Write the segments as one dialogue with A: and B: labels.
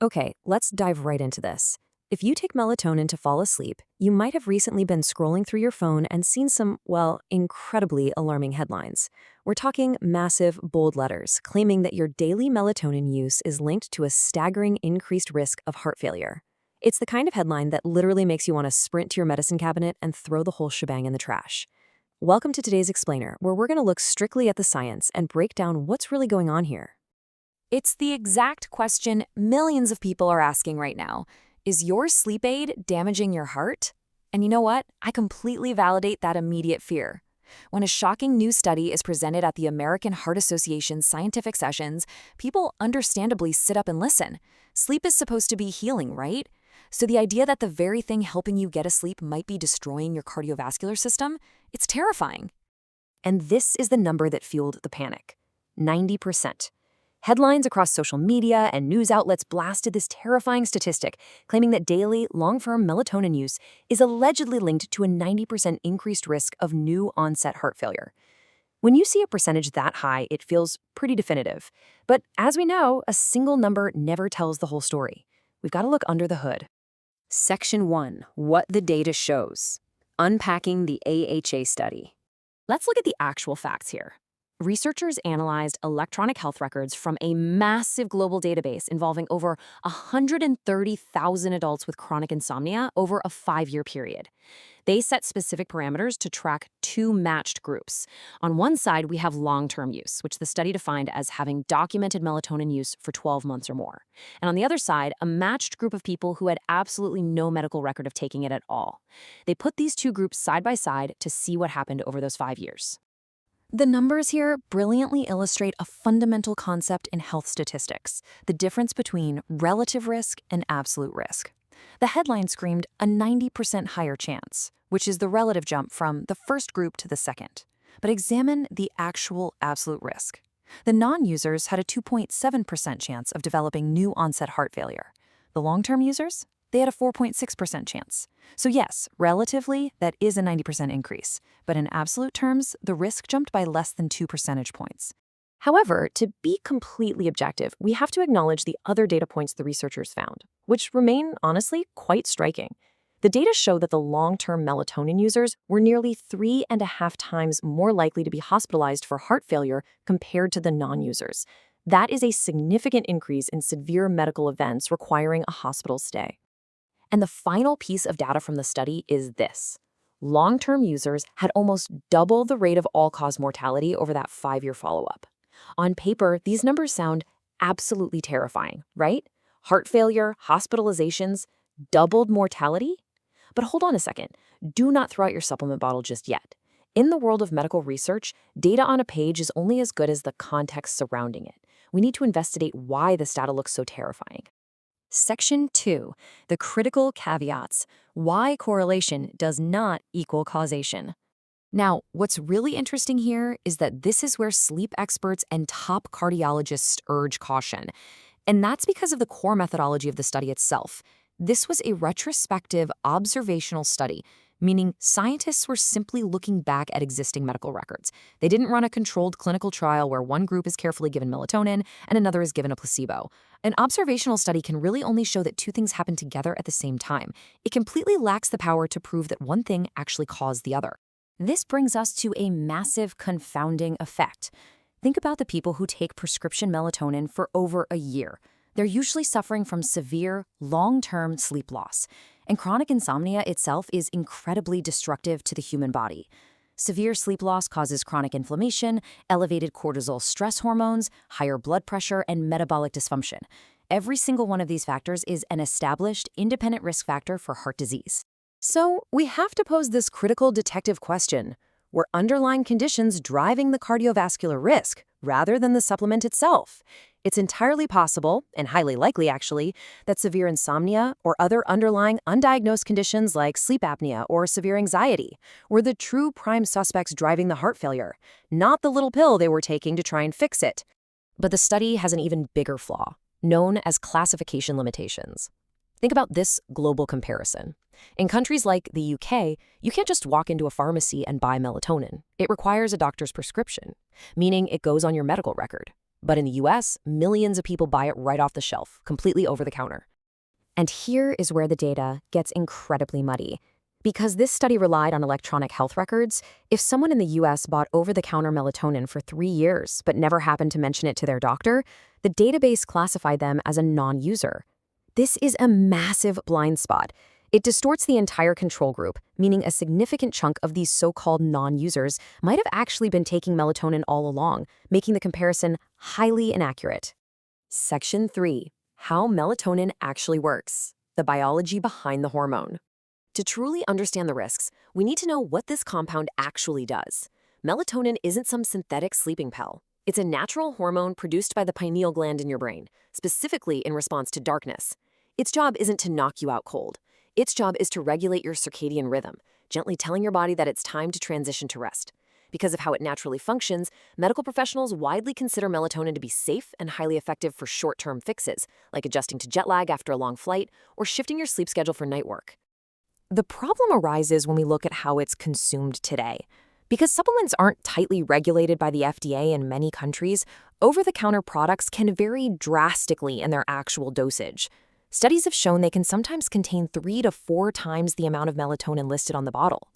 A: Okay, let's dive right into this. If you take melatonin to fall asleep, you might have recently been scrolling through your phone and seen some, well, incredibly alarming headlines. We're talking massive, bold letters claiming that your daily melatonin use is linked to a staggering increased risk of heart failure. It's the kind of headline that literally makes you want to sprint to your medicine cabinet and throw the whole shebang in the trash. Welcome to today's Explainer, where we're going to look strictly at the science and break down what's really going on here. It's the exact question millions of people are asking right now. Is your sleep aid damaging your heart? And you know what? I completely validate that immediate fear. When a shocking new study is presented at the American Heart Association's scientific sessions, people understandably sit up and listen. Sleep is supposed to be healing, right? So the idea that the very thing helping you get asleep might be destroying your cardiovascular system, it's terrifying. And this is the number that fueled the panic: 90%. Headlines across social media and news outlets blasted this terrifying statistic, claiming that daily, long-term melatonin use is allegedly linked to a 90% increased risk of new-onset heart failure. When you see a percentage that high, it feels pretty definitive. But as we know, a single number never tells the whole story. We've got to look under the hood. Section 1. What the data shows. Unpacking the AHA study. Let's look at the actual facts here. Researchers analyzed electronic health records from a massive global database involving over 130,000 adults with chronic insomnia over a 5-year period. They set specific parameters to track two matched groups. On one side, we have long-term use, which the study defined as having documented melatonin use for 12 months or more. And on the other side, a matched group of people who had absolutely no medical record of taking it at all. They put these two groups side by side to see what happened over those 5 years. The numbers here brilliantly illustrate a fundamental concept in health statistics: the difference between relative risk and absolute risk. The headline screamed a 90% higher chance, which is the relative jump from the first group to the second. But examine the actual absolute risk. The non-users had a 2.7% chance of developing new-onset heart failure. The long-term users? They had a 4.6% chance. So yes, relatively, that is a 90% increase. But in absolute terms, the risk jumped by less than 2 percentage points. However, to be completely objective, we have to acknowledge the other data points the researchers found, which remain, honestly, quite striking. The data show that the long-term melatonin users were nearly 3.5 times more likely to be hospitalized for heart failure compared to the non-users. That is a significant increase in severe medical events requiring a hospital stay. And the final piece of data from the study is this: long-term users had almost double the rate of all-cause mortality over that 5-year follow-up. On paper, these numbers sound absolutely terrifying, right? Heart failure, hospitalizations, doubled mortality? But hold on a second. Do not throw out your supplement bottle just yet. In the world of medical research, data on a page is only as good as the context surrounding it. We need to investigate why this data looks so terrifying. Section 2. The critical caveats. Why correlation does not equal causation. Now, what's really interesting here is that this is where sleep experts and top cardiologists urge caution. And that's because of the core methodology of the study itself. This was a retrospective observational study, meaning scientists were simply looking back at existing medical records. They didn't run a controlled clinical trial where one group is carefully given melatonin and another is given a placebo. An observational study can really only show that two things happen together at the same time. It completely lacks the power to prove that one thing actually caused the other. This brings us to a massive confounding effect. Think about the people who take prescription melatonin for over a year. They're usually suffering from severe, long-term sleep loss. And chronic insomnia itself is incredibly destructive to the human body. Severe sleep loss causes chronic inflammation, elevated cortisol stress hormones, higher blood pressure, and metabolic dysfunction. Every single one of these factors is an established, independent risk factor for heart disease. So we have to pose this critical detective question: were underlying conditions driving the cardiovascular risk rather than the supplement itself? It's entirely possible, and highly likely actually, that severe insomnia or other underlying undiagnosed conditions like sleep apnea or severe anxiety were the true prime suspects driving the heart failure, not the little pill they were taking to try and fix it. But the study has an even bigger flaw, known as classification limitations. Think about this global comparison. In countries like the UK, you can't just walk into a pharmacy and buy melatonin. It requires a doctor's prescription, meaning it goes on your medical record.
B: But in the US, millions of people buy it right off the shelf, completely over the counter.
A: And here is where the data gets incredibly muddy. Because this study relied on electronic health records, if someone in the US bought over-the-counter melatonin for 3 years but never happened to mention it to their doctor, the database classified them as a non-user. This is a massive blind spot. It distorts the entire control group, meaning a significant chunk of these so-called non-users might have actually been taking melatonin all along, making the comparison highly inaccurate. Section 3. How melatonin actually works. The biology behind the hormone. To truly understand the risks, we need to know what this compound actually does. Melatonin isn't some synthetic sleeping pill. It's a natural hormone produced by the pineal gland in your brain, specifically in response to darkness. Its job isn't to knock you out cold. Its job is to regulate your circadian rhythm, gently telling your body that it's time to transition to rest. Because of how it naturally functions, medical professionals widely consider melatonin to be safe and highly effective for short-term fixes, like adjusting to jet lag after a long flight or shifting your sleep schedule for night work. The problem arises when we look at how it's consumed today. Because supplements aren't tightly regulated by the FDA in many countries, over-the-counter products can vary drastically in their actual dosage. Studies have shown they can sometimes contain 3 to 4 times the amount of melatonin listed on the bottle.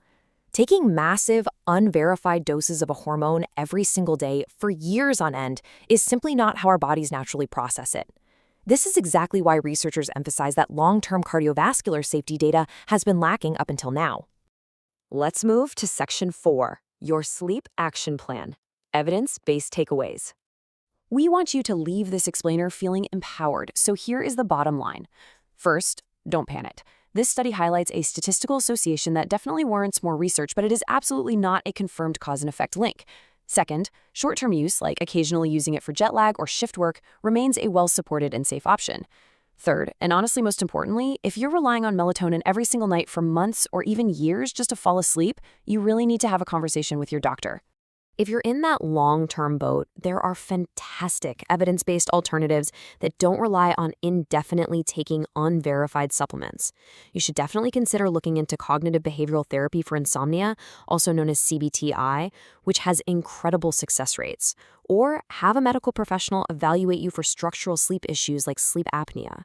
A: Taking massive, unverified doses of a hormone every single day for years on end is simply not how our bodies naturally process it. This is exactly why researchers emphasize that long-term cardiovascular safety data has been lacking up until now. Let's move to Section 4, your sleep action plan. Evidence-based takeaways. We want you to leave this explainer feeling empowered, so here is the bottom line. First, don't panic. This study highlights a statistical association that definitely warrants more research, but it is absolutely not a confirmed cause and effect link. Second, short-term use, like occasionally using it for jet lag or shift work, remains a well-supported and safe option. Third, and honestly most importantly, if you're relying on melatonin every single night for months or even years just to fall asleep, you really need to have a conversation with your doctor. If you're in that long-term boat, there are fantastic evidence-based alternatives that don't rely on indefinitely taking unverified supplements. You should definitely consider looking into cognitive behavioral therapy for insomnia, also known as CBTI, which has incredible success rates, or have a medical professional evaluate you for structural sleep issues like sleep apnea.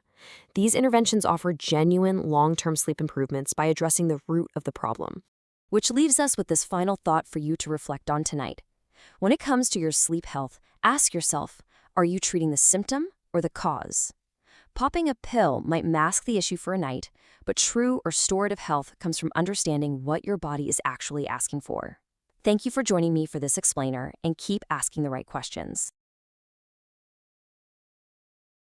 A: These interventions offer genuine long-term sleep improvements by addressing the root of the problem. Which leaves us with this final thought for you to reflect on tonight. When it comes to your sleep health, ask yourself, are you treating the symptom or the cause? Popping a pill might mask the issue for a night, but true restorative health comes from understanding what your body is actually asking for. Thank you for joining me for this explainer, and keep asking the right questions.